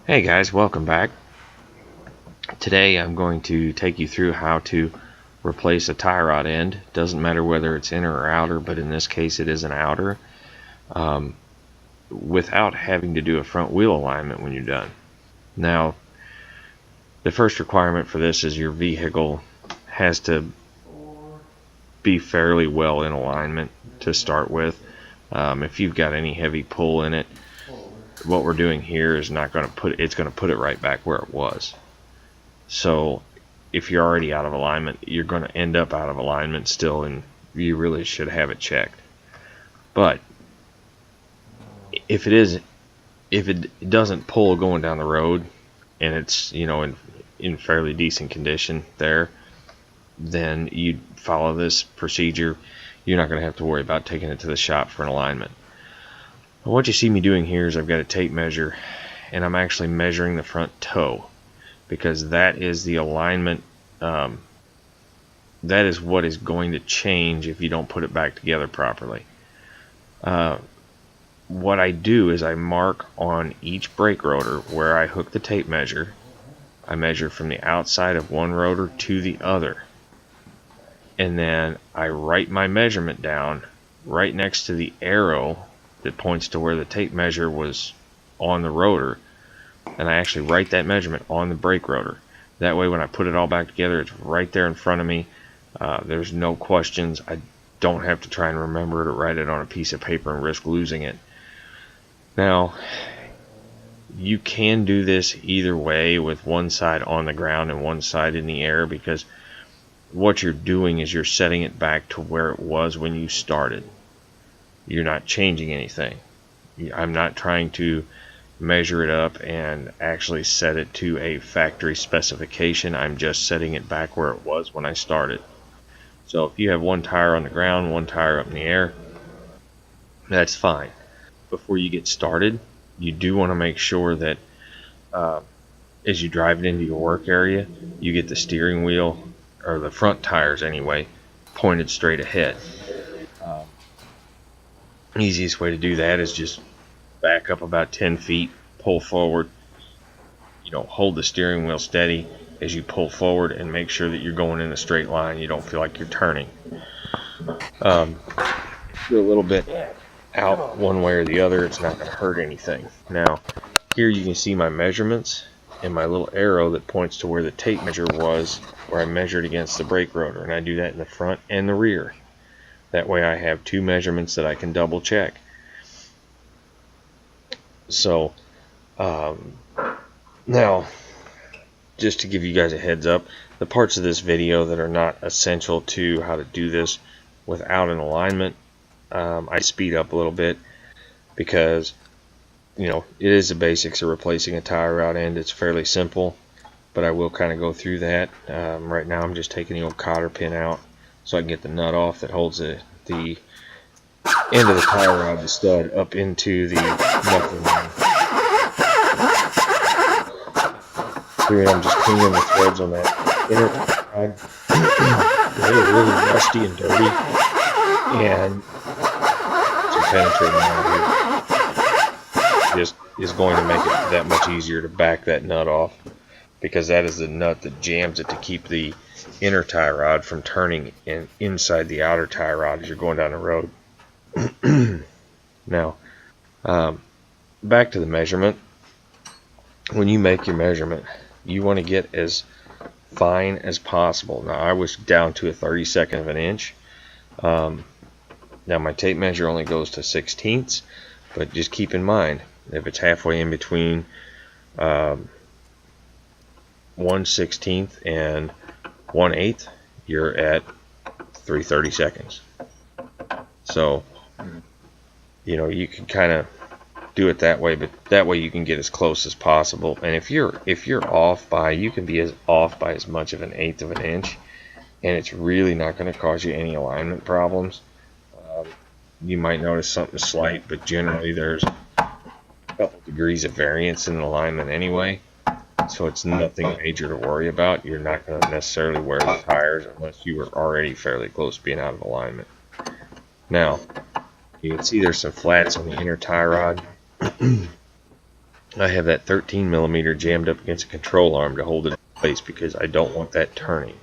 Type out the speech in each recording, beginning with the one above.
Hey guys, welcome back. Today I'm going to take you through how to replace a tie rod end. Doesn't matter whether it's inner or outer, but in this case it is an outer, without having to do a front wheel alignment when you're done. Now, the first requirement for this is your vehicle has to be fairly well in alignment to start with. If you've got any heavy pull in it, what we're doing here is not going to put it's going to put it right back where it was. So if you're already out of alignment, you're going to end up out of alignment still, and you really should have it checked. But if it doesn't pull going down the road, and it's in fairly decent condition there, then you follow this procedure. You're not going to have to worry about taking it to the shop for an alignment. What you see me doing here is I've got a tape measure, and I'm actually measuring the front toe, because that is the alignment. That is what is going to change if you don't put it back together properly. What I do is I mark on each brake rotor where I hook the tape measure. I measure from the outside of one rotor to the other, and then I write my measurement down right next to the arrow that points to where the tape measure was on the rotor, and I actually write that measurement on the brake rotor. That way when I put it all back together, it's right there in front of me. There's no questions. I don't have to try and remember to write it on a piece of paper and risk losing it. Now, you can do this either way, with one side on the ground and one side in the air, because what you're doing is you're setting it back to where it was when you started. You're not changing anything. I'm not trying to measure it up and actually set it to a factory specification. I'm just setting it back where it was when I started. So if you have one tire on the ground, one tire up in the air, that's fine. Before you get started, you do want to make sure that as you drive it into your work area, you get the steering wheel, or the front tires anyway, pointed straight ahead. Easiest way to do that is just back up about 10 feet, pull forward, hold the steering wheel steady as you pull forward, and make sure that you're going in a straight line. You don't feel like you're turning. If you're a little bit out one way or the other, it's not going to hurt anything. Now, here you can see my measurements and my little arrow that points to where the tape measure was, where I measured against the brake rotor, and I do that in the front and the rear. That way I have two measurements that I can double check. So now, just to give you guys a heads up, the parts of this video that are not essential to how to do this without an alignment, I speed up a little bit, because it is the basics of replacing a tie rod end. It's fairly simple, but I will kind of go through that. Right now I'm just taking the old cotter pin out so I can get the nut off that holds the end of the tie rod, the stud, up into the knuckle line. Here I'm just cleaning the threads on that inner rod. They're really rusty and dirty, and some penetrating out here just is going to make it that much easier to back that nut off, because that is the nut that jams it to keep the inner tie rod from turning inside the outer tie rod as you're going down the road. Now, back to the measurement. When you make your measurement, you want to get as fine as possible. Now, I was down to a 32nd of an inch. Now my tape measure only goes to 1/16, but just keep in mind, if it's halfway in between 1/16 and 1/8, you're at 3/32. So you can kind of do it that way, but that way you can get as close as possible. And if you're off by, you can be off by as much of 1/8 of an inch, and it's really not going to cause you any alignment problems. You might notice something slight, but generally there's a couple degrees of variance in alignment anyway, so it's nothing major to worry about. You're not going to necessarily wear the tires unless you were already fairly close to being out of alignment. Now, you can see there's some flats on the inner tie rod. I have that 13mm jammed up against a control arm to hold it in place because I don't want that turning.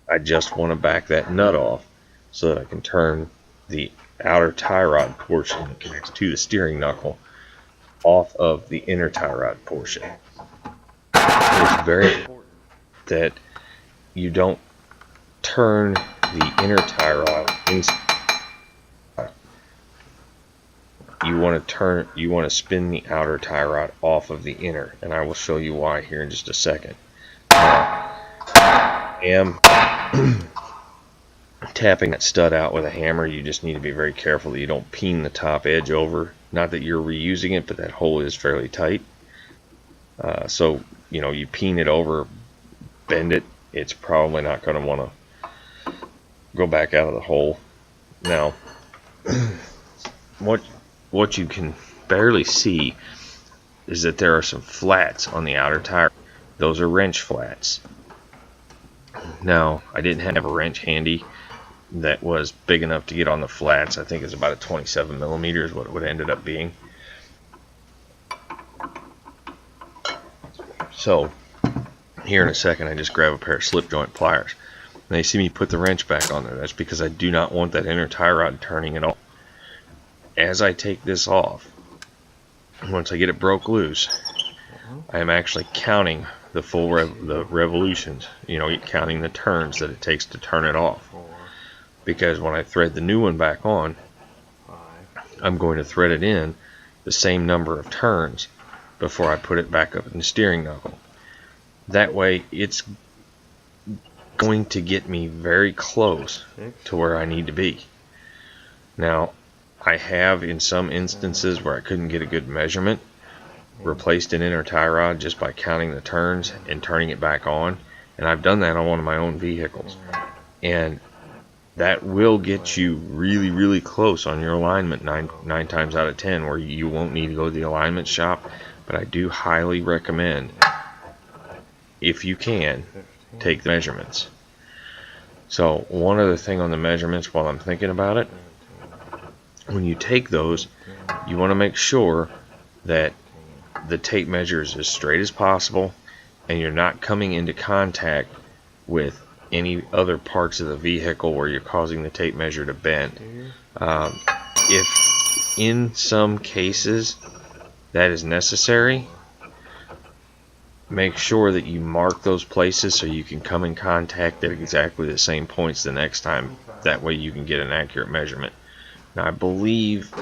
I just want to back that nut off so that I can turn the outer tie rod portion that connects to the steering knuckle off of the inner tie rod portion. It's very important that you don't turn the inner tie rod inside. You want to spin the outer tie rod off of the inner, and I will show you why here in just a second. I am tapping that stud out with a hammer. You just need to be very careful that you don't peen the top edge over. Not that you're reusing it, but that hole is fairly tight. So you peen it over, bend it, it's probably not going to want to go back out of the hole. Now, what you can barely see is that there are some flats on the outer tire. Those are wrench flats. Now, I didn't have a wrench handy that was big enough to get on the flats. I think it's about a 27mm is what it would have ended up being. So, here in a second, I just grab a pair of slip joint pliers. And you see me put the wrench back on there. That's because I do not want that inner tie rod turning at all. As I take this off, once I get it broke loose, I am actually counting the full the revolutions, counting the turns that it takes to turn it off. Because when I thread the new one back on, I'm going to thread it in the same number of turns before I put it back up in the steering knuckle. That way it's going to get me very close to where I need to be. Now, I have, in some instances where I couldn't get a good measurement, replaced an inner tie rod just by counting the turns and turning it back on. And I've done that on one of my own vehicles. And that will get you really, really close on your alignment 9 times out of 10, where you won't need to go to the alignment shop. But I do highly recommend, if you can, take the measurements. So one other thing on the measurements while I'm thinking about it, when you take those, you want to make sure that the tape measure is as straight as possible and you're not coming into contact with any other parts of the vehicle where you're causing the tape measure to bend. If in some cases that is necessary, make sure that you mark those places so you can come in contact at exactly the same points the next time. That way you can get an accurate measurement. Now, I believe,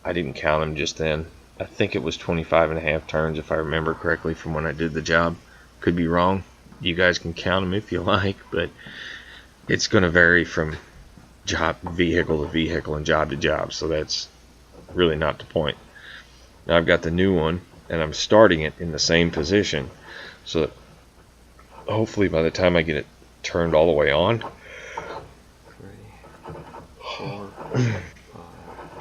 I didn't count them just then, I think it was 25.5 turns if I remember correctly from when I did the job. Could be wrong. You guys can count them if you like, but it's going to vary from vehicle to vehicle and job to job, so that's really not the point. Now I've got the new one and I'm starting it in the same position, so that hopefully by the time I get it turned all the way on,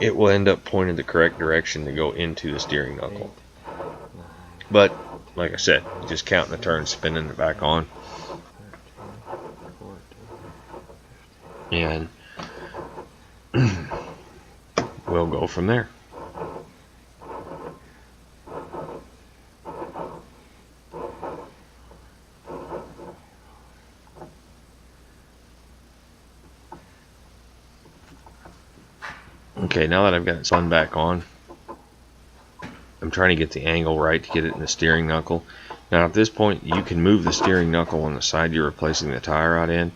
it will end up pointing the correct direction to go into the steering knuckle. But like I said, just counting the turns, spinning it back on, and we'll go from there. Okay, now that I've got it spun back on, I'm trying to get the angle right to get it in the steering knuckle. Now at this point, you can move the steering knuckle on the side you're replacing the tie rod in.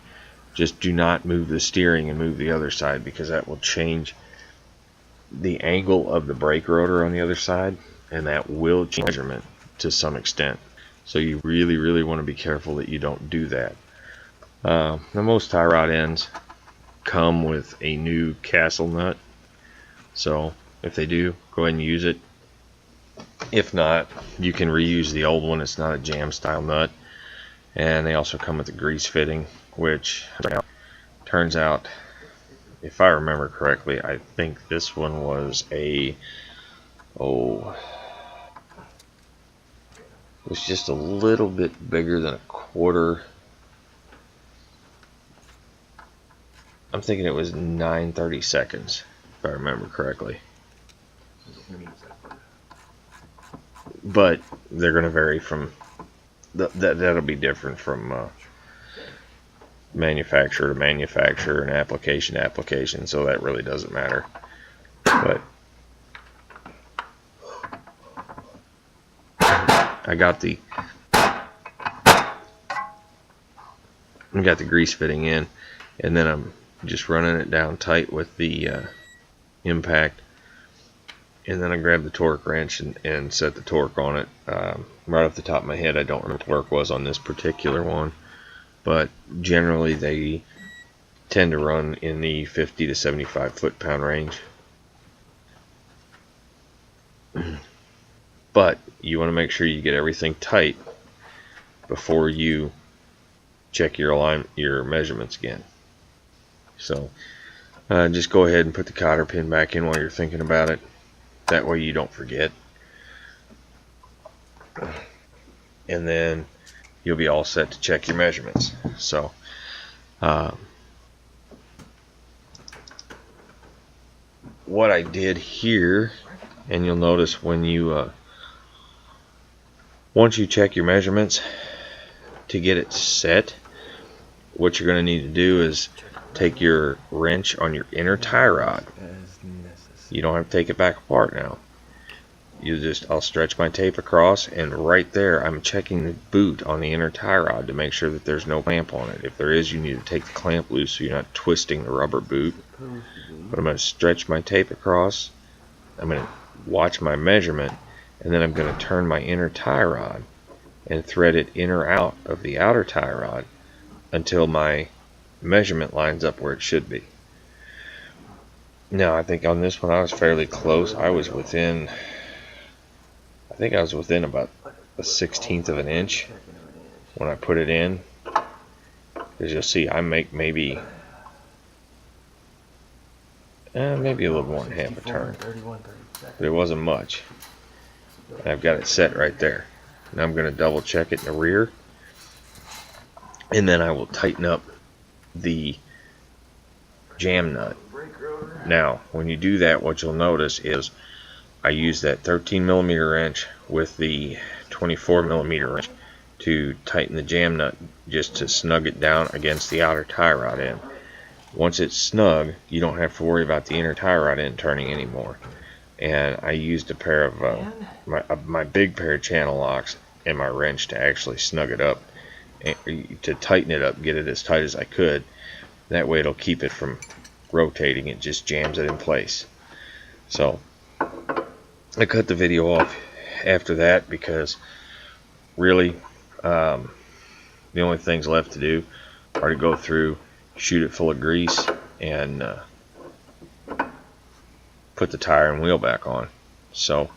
Just do not move the steering and move the other side, because that will change the angle of the brake rotor on the other side, and that will change measurement to some extent. So you really, really want to be careful that you don't do that. Now most tie rod ends come with a new castle nut, so if they do, go ahead and use it. If not, you can reuse the old one. It's not a jam style nut. And they also come with a grease fitting, which turns out, if I remember correctly, I think this one was it was just a little bit bigger than a quarter. I'm thinking it was 9/32, if I remember correctly. but they're going to vary from that'll be different from manufacturer to manufacturer and application to application, so that really doesn't matter. But I got the grease fitting in, and then I'm just running it down tight with the impact, and then I grab the torque wrench and set the torque on it. Right off the top of my head, I don't remember what the torque was on this particular one, but generally they tend to run in the 50 to 75 foot-pound range. But you want to make sure you get everything tight before you check your measurements again. So just go ahead and put the cotter pin back in while you're thinking about it. That way you don't forget. And then you'll be all set to check your measurements. So what I did here, and you'll notice when you once you check your measurements to get it set, what you're going to need to do is take your wrench on your inner tie rod. You don't have to take it back apart now. I'll stretch my tape across, and right there I'm checking the boot on the inner tie rod to make sure that there's no clamp on it. If there is, you need to take the clamp loose so you're not twisting the rubber boot. But I'm going to stretch my tape across, I'm going to watch my measurement, and then I'm going to turn my inner tie rod and thread it in or out of the outer tie rod until my measurement lines up where it should be. Now I think on this one I was fairly close. I think I was within about a 1/16 of an inch when I put it in. As you'll see, I make maybe a little more than half a turn, but it wasn't much. And I've got it set right there. Now I'm going to double check it in the rear, and then I will tighten up the jam nut. Now when you do that, what you'll notice is I use that 13mm wrench with the 24mm wrench to tighten the jam nut, just to snug it down against the outer tie rod end. Once it's snug, you don't have to worry about the inner tie rod end turning anymore. And I used a pair of my big pair of channel locks and my wrench to actually snug it up, and to tighten it up, get it as tight as I could. That way it'll keep it from rotating. It just jams it in place. So I cut the video off after that because really the only things left to do are to go through, shoot it full of grease, and put the tire and wheel back on. So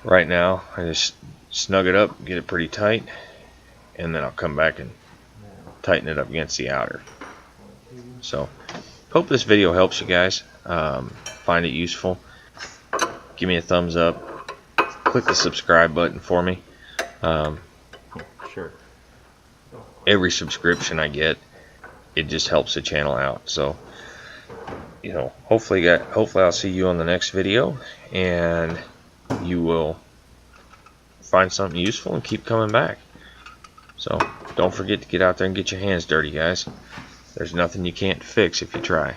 right now I just snug it up, get it pretty tight, and then I'll come back and tighten it up against the outer. So hope this video helps you guys. Find it useful. Give me a thumbs up. Click the subscribe button for me. Sure. Every subscription I get, it just helps the channel out. So, you know, hopefully I'll see you on the next video, and you will find something useful and keep coming back. So don't forget to get out there and get your hands dirty, guys. There's nothing you can't fix if you try.